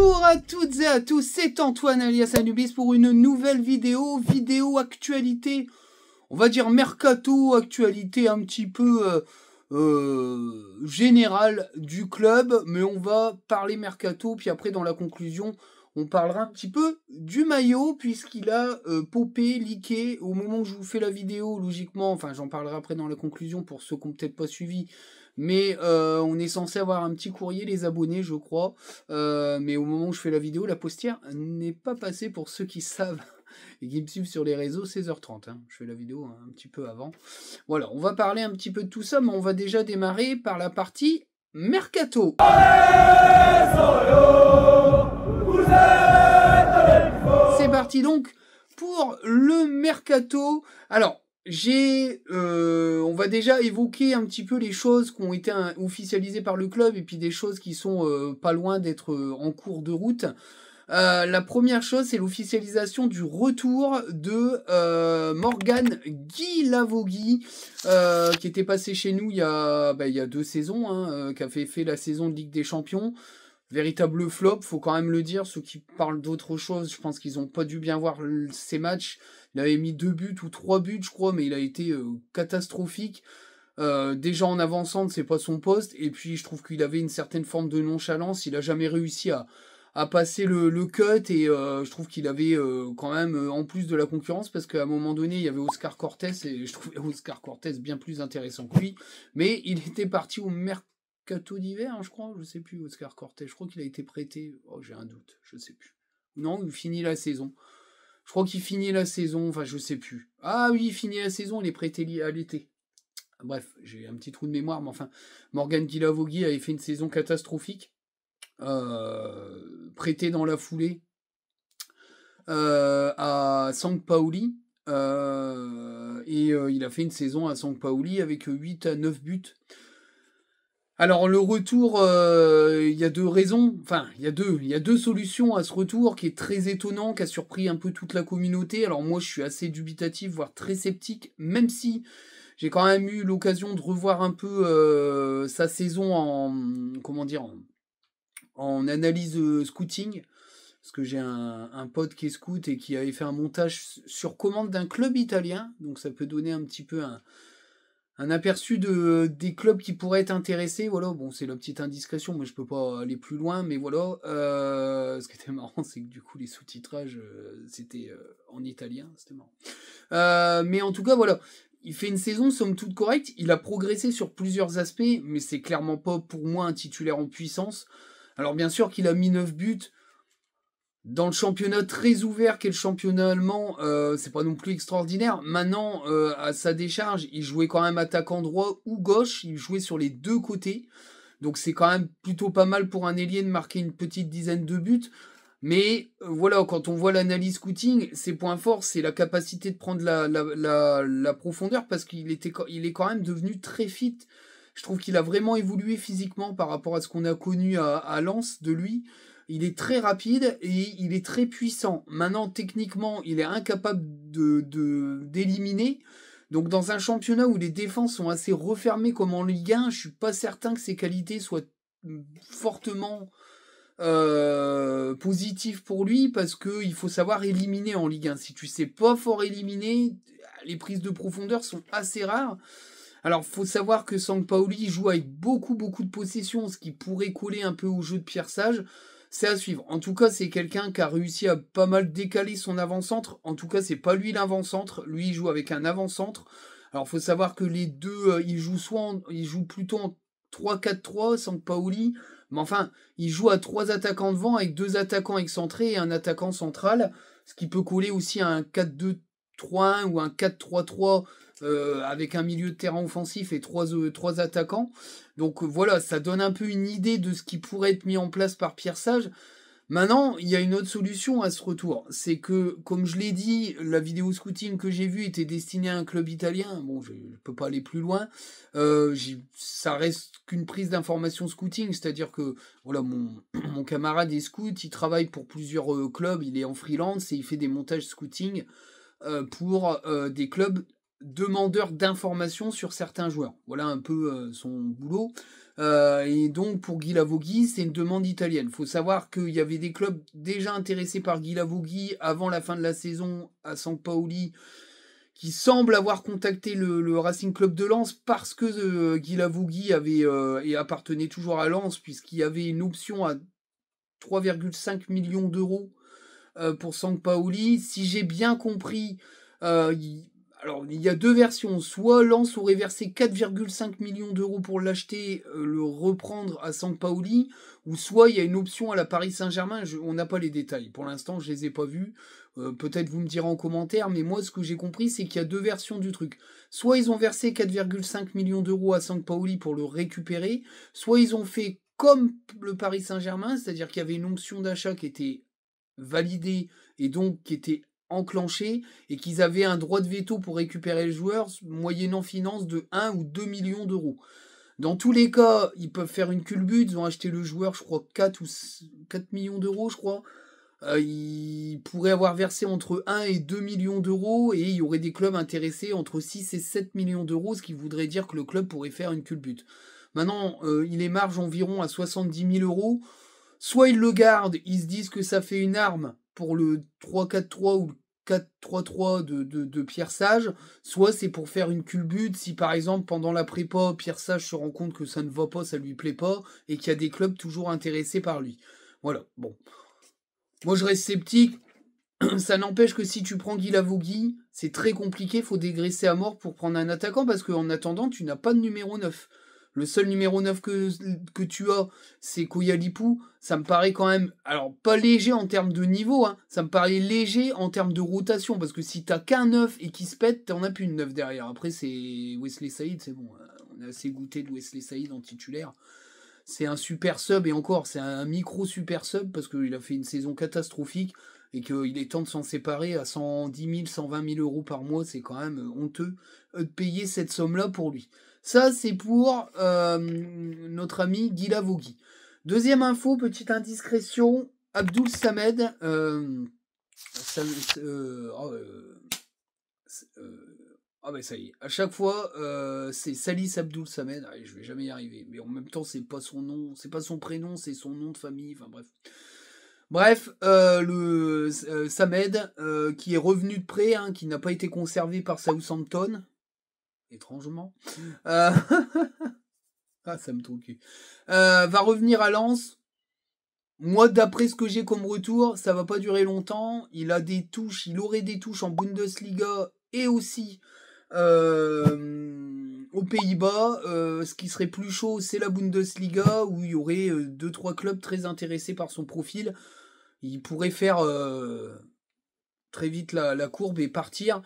Bonjour à toutes et à tous, c'est Antoine alias Anubis pour une nouvelle vidéo actualité, on va dire mercato, actualité un petit peu générale du club, mais on va parler mercato, puis après dans la conclusion, on parlera un petit peu du maillot, puisqu'il a popé, leaké, au moment où je vous fais la vidéo, logiquement, enfin j'en parlerai après dans la conclusion pour ceux qui n'ont peut-être pas suivi, mais on est censé avoir un petit courrier, les abonnés, je crois, mais au moment où je fais la vidéo, la postière n'est pas passée pour ceux qui savent et qui me suivent sur les réseaux, 16h30, hein. Je fais la vidéo un petit peu avant. Voilà, on va parler un petit peu de tout ça, mais on va déjà démarrer par la partie mercato. C'est parti donc pour le mercato. Alors, on va déjà évoquer un petit peu les choses qui ont été officialisées par le club et puis des choses qui sont pas loin d'être en cours de route. La première chose, c'est l'officialisation du retour de Morgan Guilavogui, qui était passé chez nous il y a 2 saisons, hein, qui a fait la saison de Ligue des Champions. Véritable flop, faut quand même le dire. Ceux qui parlent d'autre chose, je pense qu'ils n'ont pas dû bien voir ces matchs. Il avait mis 2 buts ou 3 buts, je crois, mais il a été catastrophique. Déjà en avançant, c'est pas son poste. Et puis, je trouve qu'il avait une certaine forme de nonchalance. Il a jamais réussi à passer le cut. Et je trouve qu'il avait quand même, en plus de la concurrence, parce qu'à un moment donné, il y avait Oscar Cortés. Et je trouvais Oscar Cortés bien plus intéressant que lui. Mais il était parti au mercato d'hiver, hein, je crois, je sais plus, Oscar Cortés, je crois qu'il a été prêté, oh j'ai un doute, je sais plus. Non, il finit la saison. Je crois qu'il finit la saison, enfin je sais plus. Ah oui, il finit la saison, il est prêté à l'été. Bref, j'ai un petit trou de mémoire, mais enfin, Morgan Guilavogui avait fait une saison catastrophique, prêté dans la foulée à Sampaoli, et il a fait une saison à Sampaoli avec 8 à 9 buts. Alors le retour, il y a 2 raisons, enfin il y a deux solutions à ce retour qui est très étonnant, qui a surpris un peu toute la communauté. Alors moi je suis assez dubitatif, voire très sceptique, même si j'ai quand même eu l'occasion de revoir un peu sa saison en analyse scouting, parce que j'ai un pote qui est scout et qui avait fait un montage sur commande d'un club italien, donc ça peut donner un petit peu un aperçu des clubs qui pourraient être intéressés. Voilà, bon, c'est la petite indiscrétion, mais je peux pas aller plus loin, mais voilà. Ce qui était marrant, c'est que du coup, les sous-titrages, c'était en italien, c'était marrant. Mais en tout cas, voilà. Il fait une saison, somme toute correcte. Il a progressé sur plusieurs aspects, mais c'est clairement pas pour moi un titulaire en puissance. Alors, bien sûr qu'il a mis 9 buts. Dans le championnat très ouvert qu'est le championnat allemand, c'est pas non plus extraordinaire. Maintenant, à sa décharge, il jouait quand même attaquant droit ou gauche, il jouait sur les 2 côtés. Donc c'est quand même plutôt pas mal pour un ailier de marquer une petite dizaine de buts. Mais voilà, quand on voit l'analyse scouting, ses points forts, c'est la capacité de prendre la profondeur, parce qu'il est quand même devenu très fit. Je trouve qu'il a vraiment évolué physiquement par rapport à ce qu'on a connu à Lens de lui. Il est très rapide et il est très puissant. Maintenant, techniquement, il est incapable d'éliminer. Donc, dans un championnat où les défenses sont assez refermées comme en Ligue 1, je suis pas certain que ses qualités soient fortement positives pour lui, parce que il faut savoir éliminer en Ligue 1. Si tu sais pas fort éliminer, les prises de profondeur sont assez rares. Alors, faut savoir que Sampaoli joue avec beaucoup de possession, ce qui pourrait coller un peu au jeu de Pierre Sage. C'est à suivre. En tout cas, c'est quelqu'un qui a réussi à pas mal décaler son avant-centre. En tout cas, c'est pas lui l'avant-centre. Lui, il joue avec un avant-centre. Alors, faut savoir que les deux, ils jouent plutôt en 3-4-3, Sampaoli. Mais enfin, il joue à 3 attaquants devant, avec 2 attaquants excentrés et un attaquant central. Ce qui peut coller aussi à un 4-2-3-1 ou un 4-3-3, avec un milieu de terrain offensif et 3 attaquants. Donc voilà, ça donne un peu une idée de ce qui pourrait être mis en place par Pierre Sage. Maintenant, il y a une autre solution à ce retour. C'est que, comme je l'ai dit, la vidéo scouting que j'ai vue était destinée à un club italien. Bon, je ne peux pas aller plus loin. Ça reste qu'une prise d'information scouting. C'est-à-dire que voilà, mon camarade est scout, il travaille pour plusieurs clubs, il est en freelance et il fait des montages scouting pour des clubs demandeur d'informations sur certains joueurs. Voilà un peu son boulot. Et donc pour Guy Lavogui, c'est une demande italienne. Il faut savoir qu'il y avait des clubs déjà intéressés par Guy Lavogui avant la fin de la saison à Sampaoli, qui semblent avoir contacté le Racing Club de Lens parce que Guy Lavogui avait et appartenait toujours à Lens, puisqu'il y avait une option à 3,5 millions d'euros pour Sampaoli. Si j'ai bien compris, alors il y a deux versions. Soit Lens aurait versé 4,5 millions d'euros pour l'acheter, le reprendre à Sampaoli, ou soit il y a une option à la Paris Saint-Germain. On n'a pas les détails. Pour l'instant, je les ai pas vus. Peut-être vous me direz en commentaire, mais moi ce que j'ai compris, c'est qu'il y a deux versions du truc. Soit ils ont versé 4,5 millions d'euros à Sampaoli pour le récupérer, soit ils ont fait comme le Paris Saint-Germain, c'est-à-dire qu'il y avait une option d'achat qui était validée et donc qui était enclenchée, et qu'ils avaient un droit de veto pour récupérer le joueur moyennant finance de 1 ou 2 millions d'euros. Dans tous les cas, ils peuvent faire une culbute, ils ont acheté le joueur, je crois, 4 millions d'euros, je crois. Ils pourraient avoir versé entre 1 et 2 millions d'euros, et il y aurait des clubs intéressés entre 6 et 7 millions d'euros, ce qui voudrait dire que le club pourrait faire une culbute. Maintenant, il émarge environ à 70 000 euros. Soit ils le gardent, ils se disent que ça fait une arme pour le 3-4-3 ou le 4-3-3 de Pierre Sage, soit c'est pour faire une culbute si par exemple pendant la prépa, Pierre Sage se rend compte que ça ne va pas, ça lui plaît pas, et qu'il y a des clubs toujours intéressés par lui. Voilà, bon. Moi je reste sceptique, ça n'empêche que si tu prends Guy Lavogui, c'est très compliqué, faut dégraisser à mort pour prendre un attaquant, parce qu'en attendant, tu n'as pas de numéro 9. Le seul numéro 9 que tu as, c'est Koyalipou. Ça me paraît quand même, alors pas léger en termes de niveau, hein, ça me paraît léger en termes de rotation, parce que si t'as qu'un 9 et qui se pète, t'en as plus une 9 derrière. Après, c'est Wesley Saïd, c'est bon, on a assez goûté de Wesley Saïd en titulaire. C'est un super sub, et encore, c'est un micro super sub, parce qu'il a fait une saison catastrophique, et qu'il est temps de s'en séparer à 110 000, 120 000 euros par mois, c'est quand même honteux de payer cette somme-là pour lui. Ça, c'est pour notre ami Guy Lavogui. Deuxième info, petite indiscrétion, Abdoul Samed, ah ben ça y est, à chaque fois, c'est Salis Abdoul Samed, allez, je vais jamais y arriver, mais en même temps, c'est pas son nom, c'est pas son prénom, c'est son nom de famille, enfin bref. Bref, le Samed, qui est revenu de prêt, hein, qui n'a pas été conservé par Southampton, étrangement. Ah, ça me trouve cul. Va revenir à Lens. Moi, d'après ce que j'ai comme retour, ça va pas durer longtemps. Il a des touches, il aurait des touches en Bundesliga et aussi aux Pays-Bas. Ce qui serait plus chaud, c'est la Bundesliga, où il y aurait 2-3 clubs très intéressés par son profil. Il pourrait faire très vite la courbe et partir.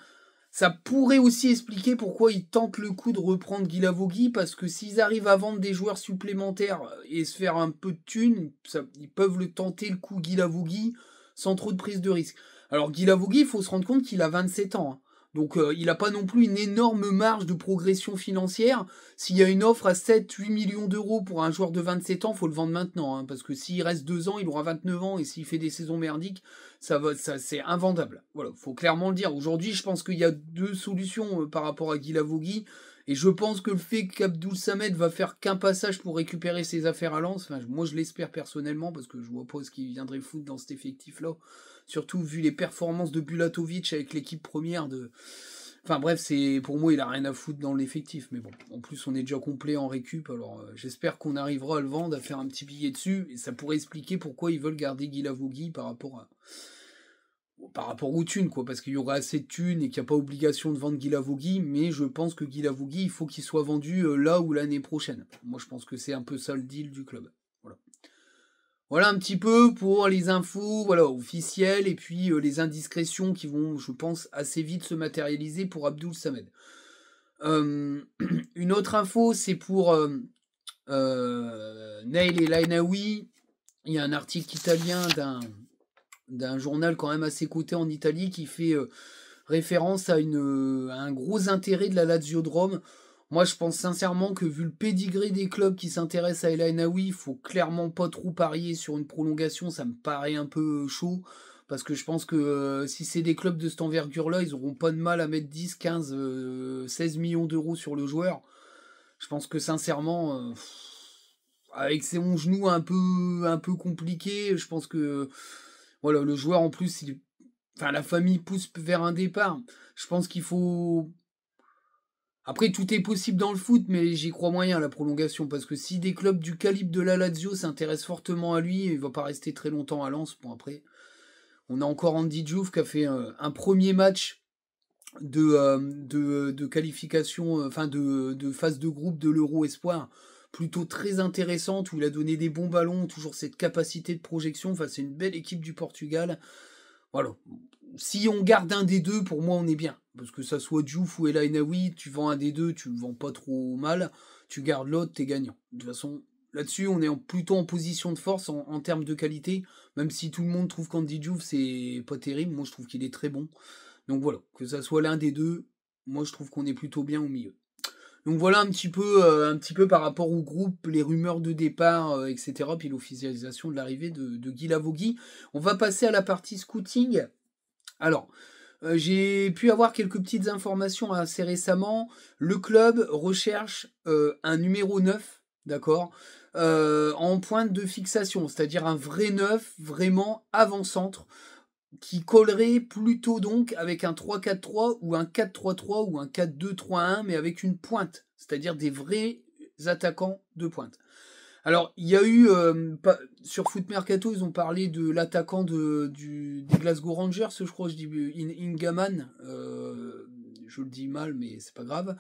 Ça pourrait aussi expliquer pourquoi ils tentent le coup de reprendre Guy Lavogui, parce que s'ils arrivent à vendre des joueurs supplémentaires et se faire un peu de thunes, ils peuvent le tenter le coup Guy Lavogui sans trop de prise de risque. Alors Guy Lavogui, il faut se rendre compte qu'il a 27 ans. Hein. Donc il n'a pas non plus une énorme marge de progression financière. S'il y a une offre à 7-8 millions d'euros pour un joueur de 27 ans, il faut le vendre maintenant. Hein, parce que s'il reste 2 ans, il aura 29 ans, et s'il fait des saisons merdiques, ça c'est invendable. Voilà, faut clairement le dire. Aujourd'hui, je pense qu'il y a deux solutions par rapport à Guy Lavogui. Et je pense que le fait qu'Abdoul Samed va faire qu'un passage pour récupérer ses affaires à Lens, enfin, moi je l'espère personnellement, parce que je vois pas ce qu'il viendrait foutre dans cet effectif-là. Surtout vu les performances de Bulatovic avec l'équipe première de... Enfin bref, c'est pour moi, il a rien à foutre dans l'effectif. Mais bon, en plus, on est déjà complet en récup. Alors j'espère qu'on arrivera à le vendre, à faire un petit billet dessus. Et ça pourrait expliquer pourquoi ils veulent garder Guy Lavogui par rapport aux thunes, quoi. Parce qu'il y aura assez de thunes et qu'il n'y a pas obligation de vendre Guy Lavogui. Mais je pense que Guy Lavogui, il faut qu'il soit vendu là ou l'année prochaine. Moi, je pense que c'est un peu ça le deal du club. Voilà. Voilà un petit peu pour les infos officielles, et puis les indiscrétions qui vont, je pense, assez vite se matérialiser pour Abdoul Samed. Une autre info, c'est pour Nail El Ainaoui. Il y a un article italien d'un journal quand même assez coté en Italie qui fait référence à un gros intérêt de la Lazio de Rome. Moi, je pense sincèrement que vu le pédigré des clubs qui s'intéressent à El Ainaoui, il faut clairement pas trop parier sur une prolongation, ça me paraît un peu chaud. parce que je pense que si c'est des clubs de cette envergure-là, ils n'auront pas de mal à mettre 10, 15, 16 millions d'euros sur le joueur. Je pense que sincèrement, avec ses 11 genoux un peu compliqués, je pense que voilà, le joueur en plus, enfin, la famille pousse vers un départ. Je pense qu'il faut... Après, tout est possible dans le foot, mais j'y crois moyen à la prolongation, parce que si des clubs du calibre de la Lazio s'intéressent fortement à lui, il va pas rester très longtemps à Lens. Bon, après, on a encore Andy Diouf qui a fait un premier match de qualification, enfin de phase de groupe de l'Euro Espoir, plutôt très intéressante, où il a donné des bons ballons, toujours cette capacité de projection. Enfin, c'est une belle équipe du Portugal. Voilà. Si on garde un des deux, pour moi, on est bien. Parce que ça soit Diouf ou El Ainaoui, tu vends un des deux, tu le vends pas trop mal. Tu gardes l'autre, t'es gagnant. De toute façon, là-dessus, on est plutôt en position de force en termes de qualité. Même si tout le monde trouve qu'Andy Diouf, c'est pas terrible. Moi, je trouve qu'il est très bon. Donc voilà, que ça soit l'un des deux, moi, je trouve qu'on est plutôt bien au milieu. Donc voilà un petit peu par rapport au groupe, les rumeurs de départ, etc. Puis l'officialisation de l'arrivée de Guy Lavogui. On va passer à la partie scouting. Alors, j'ai pu avoir quelques petites informations assez récemment. Le club recherche un numéro 9, d'accord, en pointe de fixation, c'est-à-dire un vrai 9, vraiment avant-centre, qui collerait plutôt donc avec un 3-4-3 ou un 4-3-3 ou un 4-2-3-1, mais avec une pointe, c'est-à-dire des vrais attaquants de pointe. Alors, il y a eu, sur Foot Mercato, ils ont parlé de l'attaquant des Glasgow Rangers, je crois, je dis Ingaman, je le dis mal, mais c'est pas grave,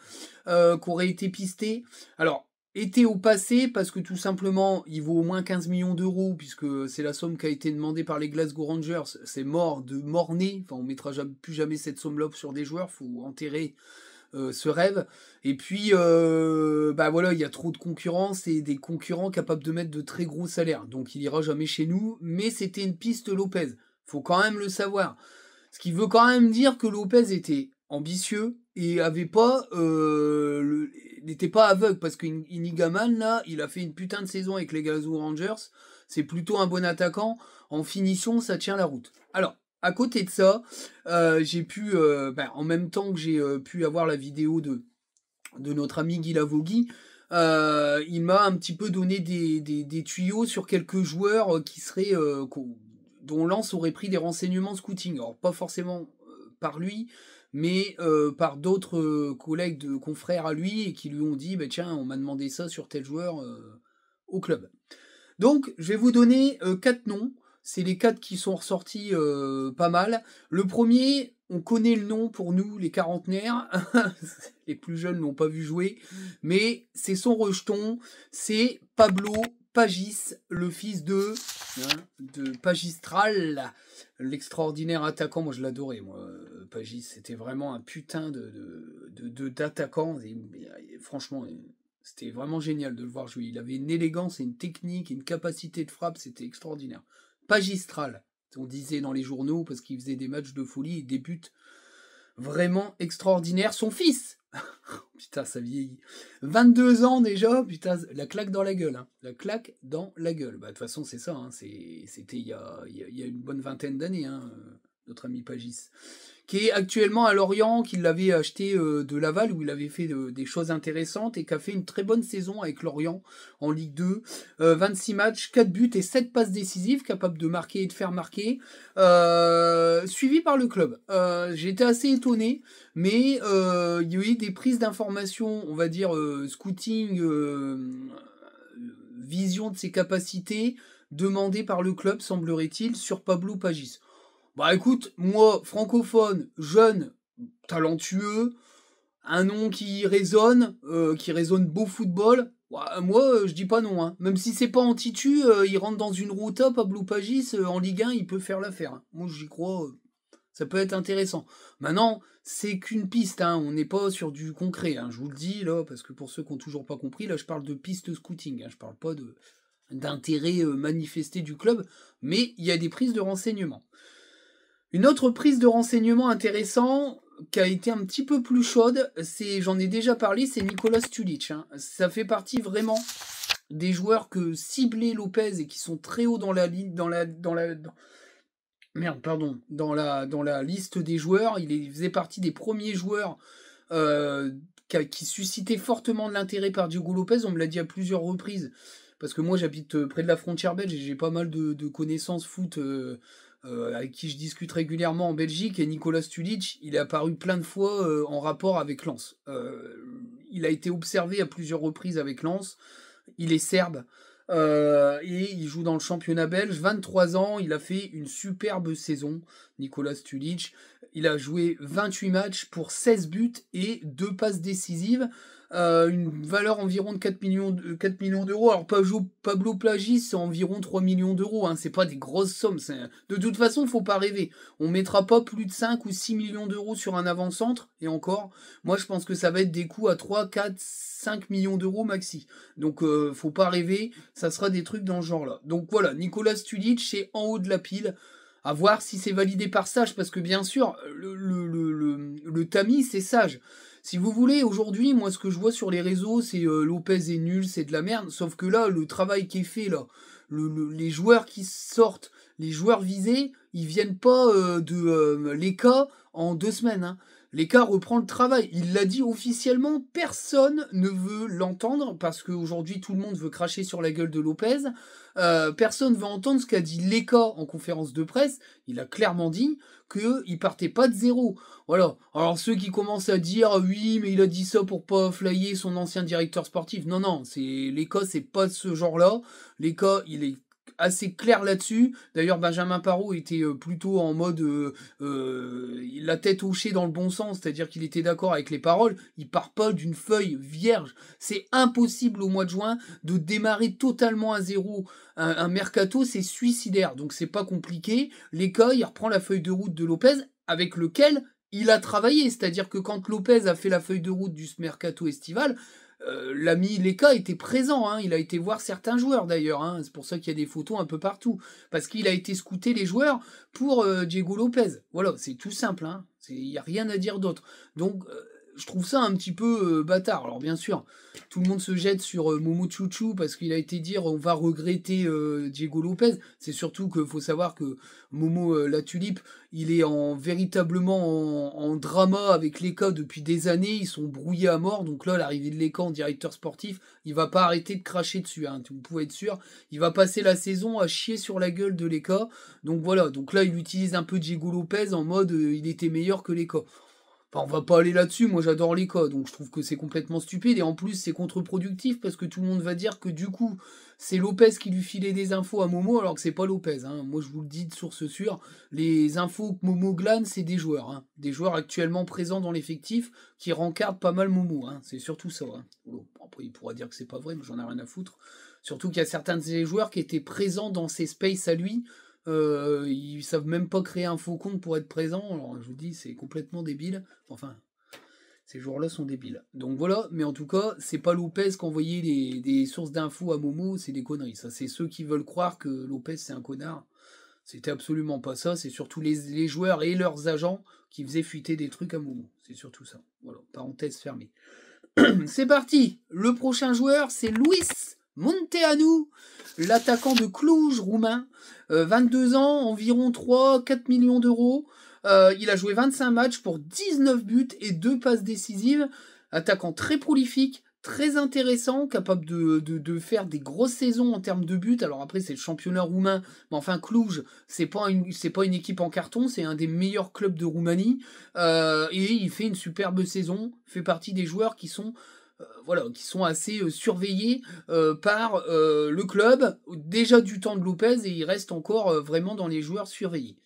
qui aurait été pisté. Alors, était au passé, parce que tout simplement, il vaut au moins 15 millions d'euros, puisque c'est la somme qui a été demandée par les Glasgow Rangers. C'est mort de mort-né, enfin, on mettra plus jamais cette somme-là sur des joueurs, faut enterrer ce rêve. Et puis, bah voilà, il y a trop de concurrence et des concurrents capables de mettre de très gros salaires. Donc, il ira jamais chez nous. Mais c'était une piste Lopez. Faut quand même le savoir. Ce qui veut quand même dire que Lopez était ambitieux et n'était pas aveugle, parce qu'Inigaman, là, il a fait une putain de saison avec les Glasgow Rangers. C'est plutôt un bon attaquant. En finition, ça tient la route. Alors, à côté de ça, j'ai pu, en même temps que j'ai pu avoir la vidéo de notre ami Guy Lavogui, il m'a un petit peu donné des tuyaux sur quelques joueurs qui seraient, dont Lens aurait pris des renseignements scouting. Alors, pas forcément par lui, mais par d'autres collègues de confrères à lui, et qui lui ont dit, bah, tiens, on m'a demandé ça sur tel joueur au club. Donc, je vais vous donner 4 noms. C'est les 4 qui sont ressortis pas mal. Le premier, on connaît le nom pour nous, les quarantenaires. Les plus jeunes l'ont pas vu jouer. Mais c'est son rejeton. C'est Pablo Pagis, le fils de Pagistral, l'extraordinaire attaquant. Moi, je l'adorais, moi. Pagis, c'était vraiment un putain d'attaquant. Franchement... C'était vraiment génial de le voir jouer. Il avait une élégance et une technique et une capacité de frappe, c'était extraordinaire. Pagistral, on disait dans les journaux, parce qu'il faisait des matchs de folie et des buts vraiment extraordinaires. Son fils, putain, ça vieillit. 22 ans déjà, putain, la claque dans la gueule. Hein. La claque dans la gueule. Bah, de toute façon, c'est ça. Hein. C'était il y a une bonne vingtaine d'années, hein, notre ami Pagis, qui est actuellement à Lorient, qui l'avait acheté de Laval, où il avait fait des choses intéressantes, et qui a fait une très bonne saison avec Lorient en Ligue 2. 26 matchs, 4 buts et 7 passes décisives, capable de marquer et de faire marquer. Suivi par le club. J'ai été assez étonné, mais il y a eu des prises d'informations, on va dire scouting, vision de ses capacités, demandées par le club, semblerait-il, sur Pablo Pagis. Bah écoute, moi, francophone, jeune, talentueux, un nom qui résonne beau football, bah, moi, je dis pas non. Hein. Même si c'est pas en titu, il rentre dans une rota, Pablo Pagis, en Ligue 1, il peut faire l'affaire. Hein. Moi, j'y crois, ça peut être intéressant. Maintenant, c'est qu'une piste, hein, on n'est pas sur du concret, hein, je vous le dis, là, parce que pour ceux qui n'ont toujours pas compris, là, je parle de piste scouting, hein, je parle pas d'intérêt manifesté du club, mais il y a des prises de renseignements. Une autre prise de renseignement intéressant, qui a été un petit peu plus chaude, j'en ai déjà parlé, c'est Nicolas Stulic. Hein. Ça fait partie vraiment des joueurs que ciblait Lopez et qui sont très hauts dans la ligne, Merde, pardon, dans la liste des joueurs, il faisait partie des premiers joueurs qui suscitaient fortement de l'intérêt par Diego Lopez. On me l'a dit à plusieurs reprises, parce que moi j'habite près de la frontière belge et j'ai pas mal de connaissances foot avec qui je discute régulièrement en Belgique. Et Nicolas Stulic, il est apparu plein de fois en rapport avec Lens. Il a été observé à plusieurs reprises avec Lens. Il est serbe. Et il joue dans le championnat belge, 23 ans, il a fait une superbe saison, Nicolas Stulic. Il a joué 28 matchs pour 16 buts et 2 passes décisives. Une valeur environ de 4 millions d'euros. Alors Pablo Plagis, c'est environ 3 millions d'euros. Hein. C'est pas des grosses sommes. De toute façon, faut pas rêver. On mettra pas plus de 5 ou 6 millions d'euros sur un avant-centre. Et encore, moi je pense que ça va être des coûts à 3, 4, 5 millions d'euros maxi. Donc faut pas rêver. Ça sera des trucs dans ce genre-là. Donc voilà, Nicolas Stulic, c'est en haut de la pile. À voir si c'est validé par Sage, parce que bien sûr, le tamis, c'est Sage. Si vous voulez, aujourd'hui, moi, ce que je vois sur les réseaux, c'est Lopez est nul, c'est de la merde. Sauf que là, le travail qui est fait, là, les joueurs qui sortent, les joueurs visés, ils viennent pas de l'ECA en 2 semaines. Hein. L'ECA reprend le travail. Il l'a dit officiellement, personne ne veut l'entendre, parce qu'aujourd'hui, tout le monde veut cracher sur la gueule de Lopez. Personne ne veut entendre ce qu'a dit l'ECA en conférence de presse. Il a clairement dit qu'il partait pas de zéro. Voilà. Alors ceux qui commencent à dire oui, mais il a dit ça pour pas flyer son ancien directeur sportif. Non, non, l'ECA, c'est pas de ce genre-là. L'ECA, il est assez clair là-dessus. D'ailleurs, Benjamin Parot était plutôt en mode la tête hochée dans le bon sens, c'est-à-dire qu'il était d'accord avec les paroles. Il part pas d'une feuille vierge. C'est impossible au mois de juin de démarrer totalement à zéro. Un mercato, c'est suicidaire, donc c'est pas compliqué. L'ECA, il reprend la feuille de route de Lopez avec lequel il a travaillé, c'est-à-dire que quand Lopez a fait la feuille de route du mercato estival, l'ami Leka était présent, hein. Il a été voir certains joueurs d'ailleurs, hein. C'est pour ça qu'il y a des photos un peu partout, parce qu'il a été scouter les joueurs pour Diego Lopez. Voilà, c'est tout simple, hein. Il n'y a rien à dire d'autre. Donc je trouve ça un petit peu bâtard. Alors bien sûr, tout le monde se jette sur Momo Chouchou parce qu'il a été dire on va regretter Diego Lopez. C'est surtout qu'il faut savoir que Momo la Tulipe, il est véritablement en drama avec l'ECA depuis des années. Ils sont brouillés à mort. Donc là, l'arrivée de l'ECA en directeur sportif, il va pas arrêter de cracher dessus. Hein, vous pouvez être sûr. Il va passer la saison à chier sur la gueule de l'ECA. Donc voilà. Donc là, il utilise un peu Diego Lopez en mode il était meilleur que l'ECA. Enfin, on va pas aller là-dessus, moi j'adore les cas, donc je trouve que c'est complètement stupide, et en plus c'est contre-productif, parce que tout le monde va dire que du coup, c'est Lopez qui lui filait des infos à Momo, alors que c'est pas Lopez, hein. Moi je vous le dis de source sûre, les infos que Momo glane, c'est des joueurs, hein. Des joueurs actuellement présents dans l'effectif, qui rencardent pas mal Momo, hein. C'est surtout ça, hein. Bon, après il pourra dire que c'est pas vrai, mais j'en ai rien à foutre. Surtout qu'il y a certains des joueurs qui étaient présents dans ces spaces à lui, ils savent même pas créer un faux compte pour être présent. Alors je vous dis, c'est complètement débile. Enfin, ces joueurs-là sont débiles. Donc voilà, mais en tout cas, c'est pas Lopez qui envoyait des sources d'infos à Momo, c'est des conneries. Ça, c'est ceux qui veulent croire que Lopez c'est un connard. C'était absolument pas ça. C'est surtout les joueurs et leurs agents qui faisaient fuiter des trucs à Momo. C'est surtout ça. Voilà, parenthèse fermée. C'est parti. Le prochain joueur, c'est Luis Munteanu, l'attaquant de Cluj roumain, 22 ans, environ 3-4 millions d'euros. Il a joué 25 matchs pour 19 buts et 2 passes décisives. Attaquant très prolifique, très intéressant, capable de faire des grosses saisons en termes de buts. Alors après, c'est le championnat roumain, mais enfin Cluj, c'est pas une équipe en carton, c'est un des meilleurs clubs de Roumanie. Et il fait une superbe saison, fait partie des joueurs qui sont qui sont assez surveillés par le club, déjà du temps de Lopez, et il reste encore vraiment dans les joueurs surveillés.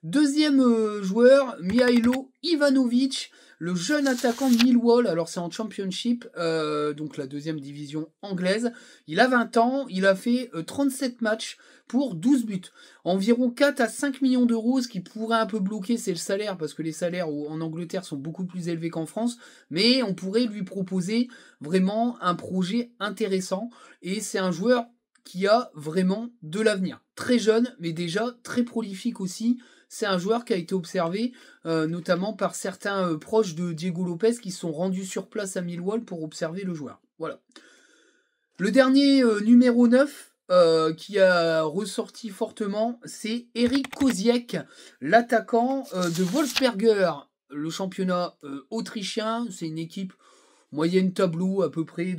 Deuxième joueur, Mihailo Ivanovic, le jeune attaquant de Millwall, alors c'est en Championship, donc la deuxième division anglaise. Il a 20 ans, il a fait 37 matchs pour 12 buts. Environ 4 à 5 millions d'euros, ce qui pourrait un peu bloquer, c'est le salaire, parce que les salaires en Angleterre sont beaucoup plus élevés qu'en France, mais on pourrait lui proposer vraiment un projet intéressant, et c'est un joueur qui a vraiment de l'avenir. Très jeune, mais déjà très prolifique aussi. C'est un joueur qui a été observé notamment par certains proches de Diego Lopez qui sont rendus sur place à Millwall pour observer le joueur. Voilà. Le dernier numéro 9, qui a ressorti fortement, c'est Eric Koziek, l'attaquant de Wolfsberger, le championnat autrichien. C'est une équipe moyenne tableau à peu près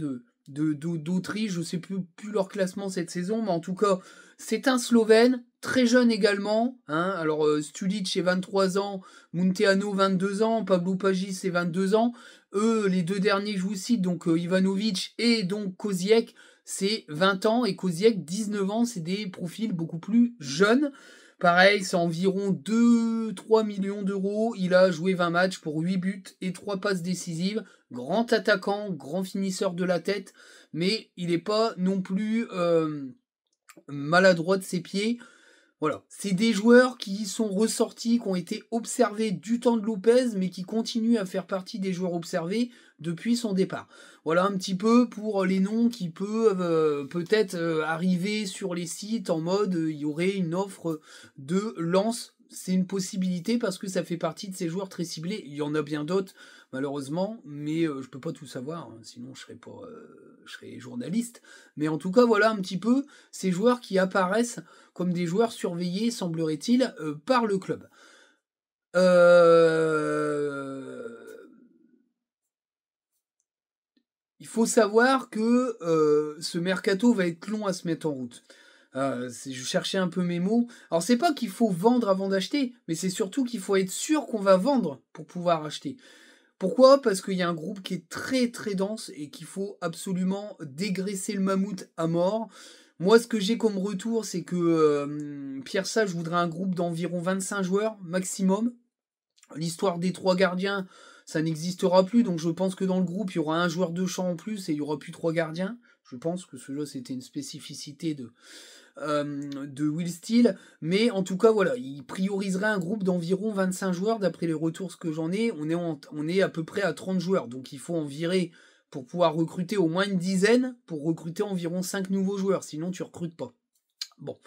d'Autriche. Je ne sais plus leur classement cette saison, mais en tout cas, c'est un Slovène, très jeune également. Hein. Alors, Stulic, c'est 23 ans, Munteanu, 22 ans, Pablo Pagis, c'est 22 ans. Eux, les deux derniers que je vous cite, donc Ivanovic et donc Koziek, c'est 20 ans, et Koziek, 19 ans, c'est des profils beaucoup plus jeunes. Pareil, c'est environ 2-3 millions d'euros. Il a joué 20 matchs pour 8 buts et 3 passes décisives. Grand attaquant, grand finisseur de la tête, mais il n'est pas non plus maladroit de ses pieds. Voilà, c'est des joueurs qui sont ressortis, qui ont été observés du temps de Lopez, mais qui continuent à faire partie des joueurs observés depuis son départ. Voilà un petit peu pour les noms qui peuvent peut-être arriver sur les sites en mode il y aurait une offre de Lens. C'est une possibilité parce que ça fait partie de ces joueurs très ciblés. Il y en a bien d'autres malheureusement, mais je peux pas tout savoir, hein, sinon je serais journaliste. Mais en tout cas voilà un petit peu ces joueurs qui apparaissent comme des joueurs surveillés, semblerait-il, par le club. Il faut savoir que ce mercato va être long à se mettre en route. Je cherchais un peu mes mots. Alors c'est pas qu'il faut vendre avant d'acheter, mais c'est surtout qu'il faut être sûr qu'on va vendre pour pouvoir acheter. Pourquoi ? Parce qu'il y a un groupe qui est très très dense et qu'il faut absolument dégraisser le mammouth à mort. Moi, ce que j'ai comme retour, c'est que Pierre Sage voudrait un groupe d'environ 25 joueurs maximum. L'histoire des 3 gardiens, ça n'existera plus, donc je pense que dans le groupe, il y aura un joueur de champ en plus et il n'y aura plus 3 gardiens. Je pense que cela, c'était une spécificité de Will Steele, mais en tout cas voilà, il prioriserait un groupe d'environ 25 joueurs d'après les retours que j'en ai, on est à peu près à 30 joueurs, donc il faut en virer pour pouvoir recruter au moins une dizaine, pour recruter environ 5 nouveaux joueurs, sinon tu recrutes pas. Bon,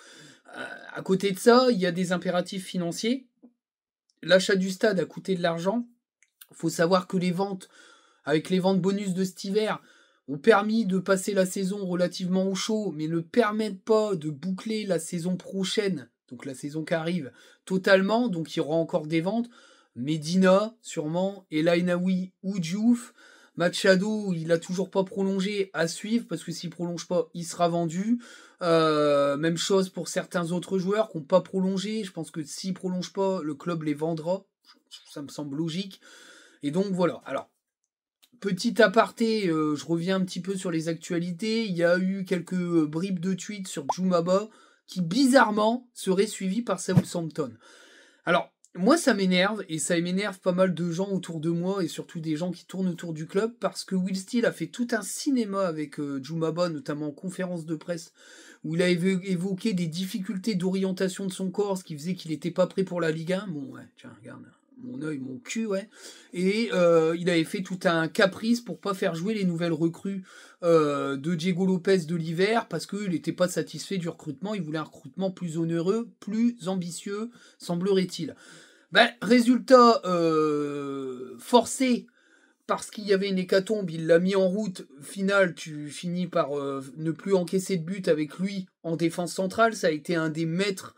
à côté de ça, il y a des impératifs financiers, l'achat du stade a coûté de l'argent, il faut savoir que les ventes, avec les ventes bonus de cet hiver, ont permis de passer la saison relativement au chaud, mais ne permettent pas de boucler la saison prochaine, donc la saison qui arrive, totalement, donc il y aura encore des ventes. Medina, sûrement, El Ainaoui ou Diouf. Machado, il a toujours pas prolongé, à suivre, parce que s'il prolonge pas, il sera vendu. Même chose pour certains autres joueurs qui n'ont pas prolongé. Je pense que s'ils prolongent pas, le club les vendra. Ça me semble logique. Et donc voilà. Alors, petit aparté, je reviens un petit peu sur les actualités. Il y a eu quelques bribes de tweets sur Djoumaba qui, bizarrement, seraient suivis par Southampton. Alors, moi, ça m'énerve, et ça m'énerve pas mal de gens autour de moi, et surtout des gens qui tournent autour du club, parce que Will Steele a fait tout un cinéma avec Djoumaba, notamment en conférence de presse, où il a évoqué des difficultés d'orientation de son corps, ce qui faisait qu'il n'était pas prêt pour la Ligue 1. Bon, ouais, tiens, regarde. Mon œil, mon cul, ouais. Et il avait fait tout un caprice pour pas faire jouer les nouvelles recrues de Diego Lopez de l'hiver parce qu'il n'était pas satisfait du recrutement. Il voulait un recrutement plus onéreux, plus ambitieux, semblerait-il. Ben, résultat, forcé parce qu'il y avait une hécatombe, il l'a mis en route. Final, tu finis par ne plus encaisser de but avec lui en défense centrale. Ça a été un des maîtres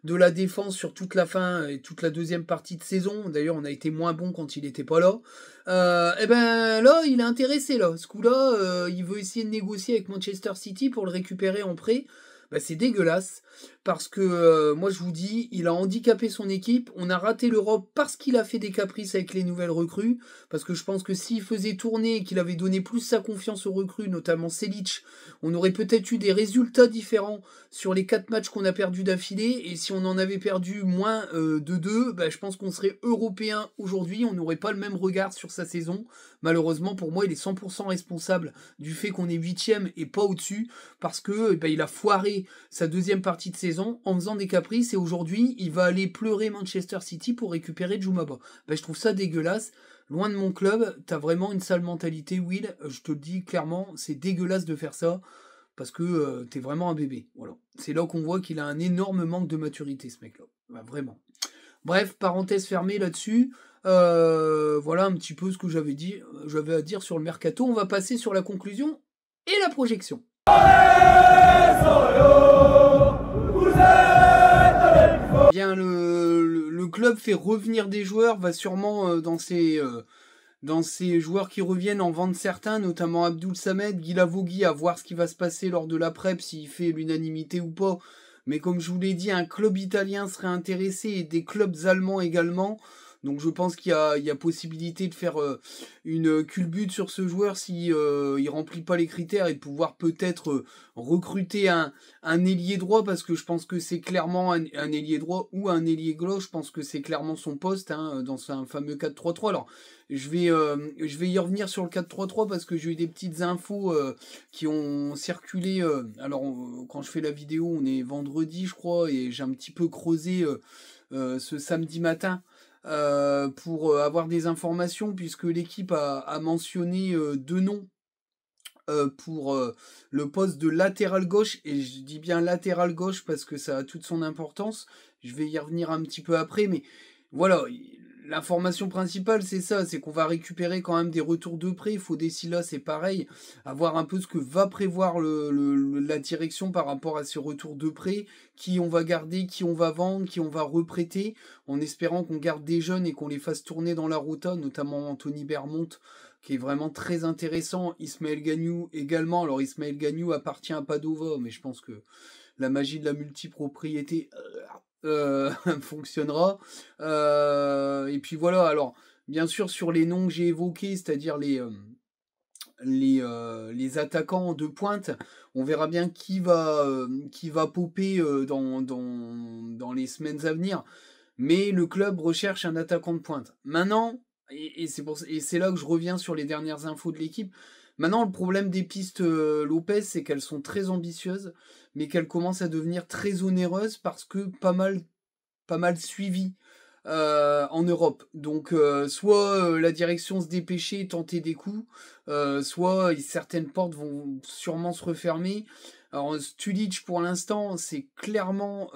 de la défense sur toute la fin et toute la deuxième partie de saison. D'ailleurs, on a été moins bon quand il n'était pas là. Et ben là, il est intéressé là. Ce coup-là, il veut essayer de négocier avec Manchester City pour le récupérer en prêt. Ben, c'est dégueulasse parce que moi je vous dis, il a handicapé son équipe. On a raté l'Europe parce qu'il a fait des caprices avec les nouvelles recrues. Parce que je pense que s'il faisait tourner et qu'il avait donné plus sa confiance aux recrues, notamment Selic, on aurait peut-être eu des résultats différents sur les 4 matchs qu'on a perdus d'affilée. Et si on en avait perdu moins de 2, ben, je pense qu'on serait européen aujourd'hui. On n'aurait pas le même regard sur sa saison. Malheureusement, pour moi, il est 100% responsable du fait qu'on est 8ème et pas au-dessus. Parce que ben, il a foiré sa deuxième partie de saison en faisant des caprices et aujourd'hui il va aller pleurer Manchester City pour récupérer Djoumaba. Ben, je trouve ça dégueulasse. Loin de mon club, t'as vraiment une sale mentalité, Will. Je te le dis clairement, c'est dégueulasse de faire ça parce que t'es vraiment un bébé. Voilà. C'est là qu'on voit qu'il a un énorme manque de maturité, ce mec-là. Ben, vraiment. Bref, parenthèse fermée là-dessus. Voilà un petit peu ce que j'avais à dire sur le mercato. On va passer sur la conclusion et la projection. Bien, le club fait revenir des joueurs, va sûrement dans ces joueurs qui reviennent en vendre certains, notamment Abdoul Samed, Guilavogui, à voir ce qui va se passer lors de la prep, s'il fait l'unanimité ou pas. Mais comme je vous l'ai dit, un club italien serait intéressé et des clubs allemands également. Donc je pense qu'il y a possibilité de faire une culbute sur ce joueur si il remplit pas les critères et de pouvoir peut-être recruter un ailier droit, parce que je pense que c'est clairement un ailier droit ou un ailier gauche. Je pense que c'est clairement son poste dans un fameux 4-3-3. Alors je vais y revenir sur le 4-3-3 parce que j'ai eu des petites infos qui ont circulé. Quand je fais la vidéo, on est vendredi je crois, et j'ai un petit peu creusé ce samedi matin pour avoir des informations, puisque l'équipe a mentionné deux noms pour le poste de latéral gauche, et je dis bien latéral gauche parce que ça a toute son importance. Je vais y revenir un petit peu après, mais voilà, l'information principale c'est ça, c'est qu'on va récupérer quand même des retours de prêt. Fodessila c'est pareil, à voir un peu ce que va prévoir la direction par rapport à ces retours de prêt, qui on va garder, qui on va vendre, qui on va reprêter, en espérant qu'on garde des jeunes et qu'on les fasse tourner dans la rota, notamment Anthony Bermont, qui est vraiment très intéressant. Ismaël Gagnou également. Alors Ismaël Gagnou appartient à Padova, mais je pense que la magie de la multipropriété fonctionnera. Et puis voilà, alors bien sûr sur les noms que j'ai évoqués, c'est-à-dire les attaquants de pointe, on verra bien qui va popper dans les semaines à venir. Mais le club recherche un attaquant de pointe. Maintenant, et c'est là que je reviens sur les dernières infos de l'équipe. Maintenant, le problème des pistes Lopez, c'est qu'elles sont très ambitieuses, mais qu'elles commencent à devenir très onéreuses parce que pas mal suivies en Europe. Donc, soit la direction se dépêcher, tenter des coups, soit certaines portes vont sûrement se refermer. Alors, Stulic, pour l'instant, c'est clairement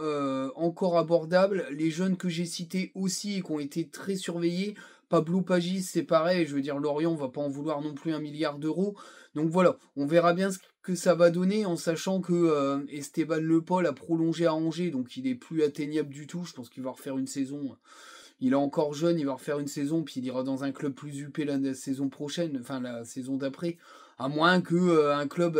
encore abordable. Les jeunes que j'ai cités aussi et qui ont été très surveillés. Pablo Pagis, c'est pareil. Je veux dire, Lorient, on va pas en vouloir non plus 1 milliard d'euros. Donc voilà, on verra bien ce que ça va donner, en sachant que Esteban Le Paul a prolongé à Angers, donc il est plus atteignable du tout. Je pense qu'il va refaire une saison. Il est encore jeune, il va refaire une saison, puis il ira dans un club plus huppé la saison prochaine, enfin la saison d'après. À moins que un club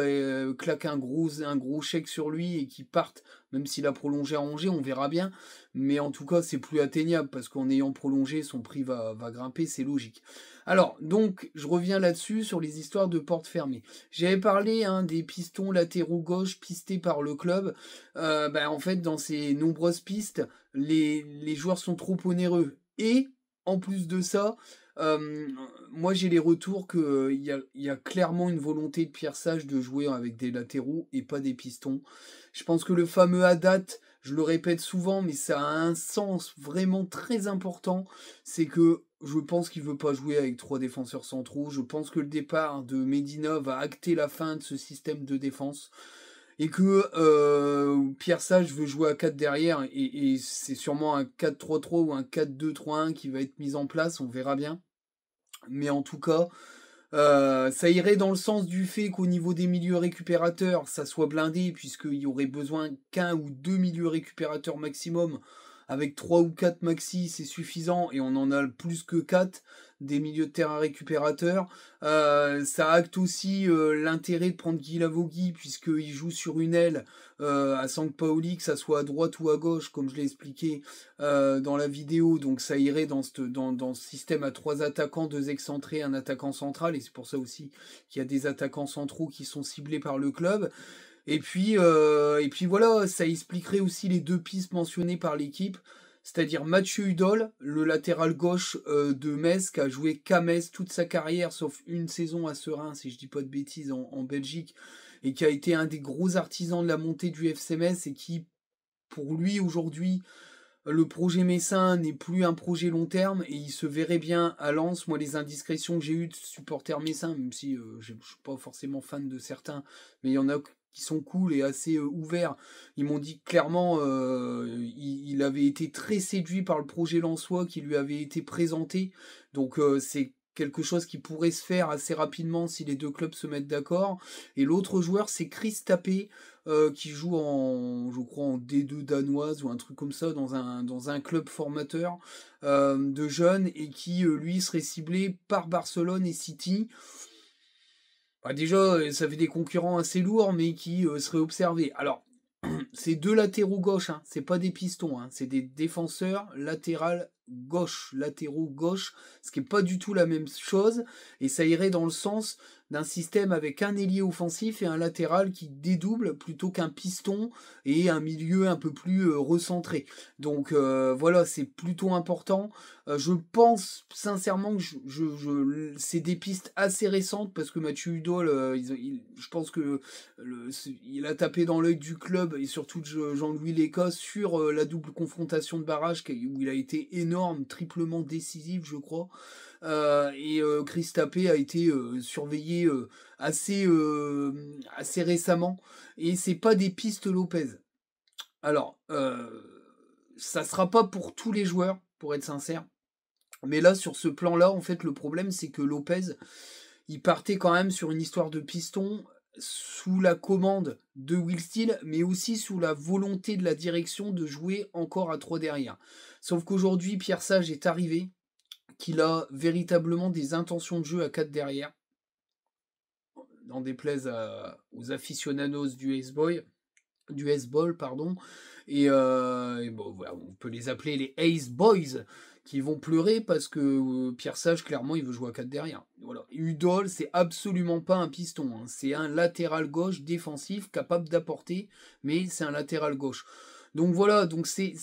claque un gros chèque sur lui et qu'il parte, même s'il a prolongé à Angers, on verra bien. Mais en tout cas, c'est plus atteignable parce qu'en ayant prolongé, son prix va grimper, c'est logique. Alors, donc, je reviens là-dessus sur les histoires de portes fermées. J'avais parlé des pistons latéraux gauche pistés par le club. En fait, dans ces nombreuses pistes, les joueurs sont trop onéreux. Et, en plus de ça, moi j'ai les retours qu'il y a clairement une volonté de Pierre Sage de jouer avec des latéraux et pas des pistons. Je pense que le fameux Haddad, je le répète souvent, mais ça a un sens vraiment très important. C'est que je pense qu'il veut pas jouer avec 3 défenseurs centraux. Je pense que le départ de Medina va acter la fin de ce système de défense. Et que Pierre Sage veut jouer à 4 derrière, et c'est sûrement un 4-3-3 ou un 4-2-3-1 qui va être mis en place, on verra bien. Mais en tout cas, ça irait dans le sens du fait qu'au niveau des milieux récupérateurs, ça soit blindé, puisqu'il y aurait besoin qu'un ou deux milieux récupérateurs maximum. Avec 3 ou 4 maxi, c'est suffisant, et on en a plus que 4 des milieux de terrain récupérateurs. Ça acte aussi l'intérêt de prendre Guilavogui, puisqu'il joue sur une aile à Sampaoli, que ça soit à droite ou à gauche, comme je l'ai expliqué dans la vidéo. Donc ça irait dans ce système à 3 attaquants, 2 excentrés, un attaquant central, et c'est pour ça aussi qu'il y a des attaquants centraux qui sont ciblés par le club. Et puis voilà, ça expliquerait aussi les 2 pistes mentionnées par l'équipe, c'est-à-dire Mathieu Hudol, le latéral gauche de Metz, qui a joué qu'à Metz toute sa carrière, sauf une saison à Serein, si je dis pas de bêtises, en Belgique, et qui a été un des gros artisans de la montée du FC Metz, et qui, pour lui, aujourd'hui, le projet messin n'est plus un projet long terme, et il se verrait bien à Lens. Moi, les indiscrétions que j'ai eues de supporters messins, même si je ne suis pas forcément fan de certains, mais il y en a qui sont cool et assez ouverts, ils m'ont dit clairement il avait été très séduit par le projet lensois qui lui avait été présenté. Donc c'est quelque chose qui pourrait se faire assez rapidement si les deux clubs se mettent d'accord. Et l'autre joueur, c'est Chris Tapé, qui joue je crois, en D2 danoise ou un truc comme ça, dans un club formateur de jeunes, et qui, lui, serait ciblé par Barcelone et City. Bah, déjà, ça fait des concurrents assez lourds, mais qui seraient observés. Alors, c'est deux latéraux gauche, hein, c'est pas des pistons, hein, c'est des défenseurs latéraux gauche, ce qui est pas du tout la même chose, et ça irait dans le sens d'un système avec un ailier offensif et un latéral qui dédouble plutôt qu'un piston et un milieu un peu plus recentré. Donc voilà, c'est plutôt important. Je pense sincèrement que c'est des pistes assez récentes, parce que Mathieu Hudol, je pense que il a tapé dans l'œil du club et surtout de Jean-Louis Lécosse sur la double confrontation de barrage où il a été énorme, triplement décisif, je crois. Et Chris Tapé a été surveillé assez récemment, et c'est pas des pistes Lopez. Alors, ça sera pas pour tous les joueurs, pour être sincère, mais là, sur ce plan-là, en fait, le problème, c'est que Lopez, il partait quand même sur une histoire de piston sous la commande de Will Steele, mais aussi sous la volonté de la direction de jouer encore à 3 derrière. Sauf qu'aujourd'hui, Pierre Sage est arrivé, qu'il a véritablement des intentions de jeu à 4 derrière, n'en déplaise aux aficionados du S-Ball, pardon, et bon, voilà, on peut les appeler les Ace Boys, qui vont pleurer parce que Pierre Sage, clairement, il veut jouer à 4 derrière. Voilà. Udol, c'est absolument pas un piston, hein. C'est un latéral gauche défensif capable d'apporter, mais c'est un latéral gauche. Donc voilà, donc c'est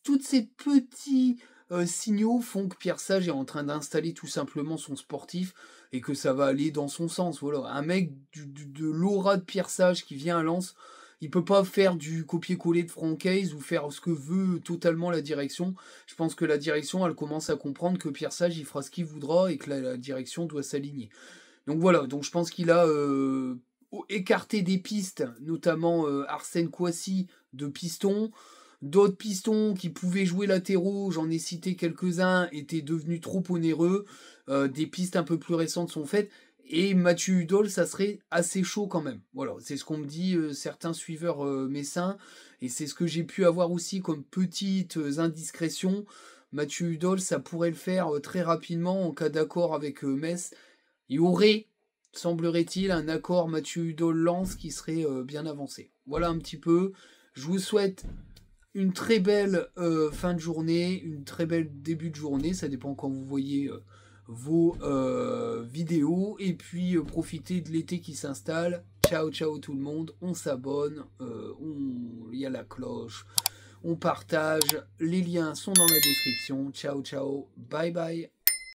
toutes ces petits signaux font que Pierre Sage est en train d'installer tout simplement son sportif, et que ça va aller dans son sens. Voilà, un mec de l'aura de Pierre Sage qui vient à Lens, il peut pas faire du copier-coller de Francaise ou faire ce que veut totalement la direction. Je pense que la direction, elle commence à comprendre que Pierre Sage, il fera ce qu'il voudra, et que la direction doit s'aligner. Donc voilà, donc je pense qu'il a écarté des pistes, notamment Arsène Kouassi de piston. D'autres pistons qui pouvaient jouer latéraux, j'en ai cité quelques-uns, étaient devenus trop onéreux. Des pistes un peu plus récentes sont faites. Et Mathieu Hudol, ça serait assez chaud quand même. Voilà, c'est ce qu'on me dit certains suiveurs messins. Et c'est ce que j'ai pu avoir aussi comme petites indiscrétions. Mathieu Hudol, ça pourrait le faire très rapidement en cas d'accord avec Metz. Il y aurait, semblerait-il, un accord Mathieu Hudol-Lens qui serait bien avancé. Voilà un petit peu. Je vous souhaite une très belle fin de journée, une très belle début de journée. Ça dépend quand vous voyez vos vidéos. Et puis profitez de l'été qui s'installe. Ciao, ciao tout le monde. On s'abonne. Il y a la cloche. On partage. Les liens sont dans la description. Ciao, ciao. Bye, bye.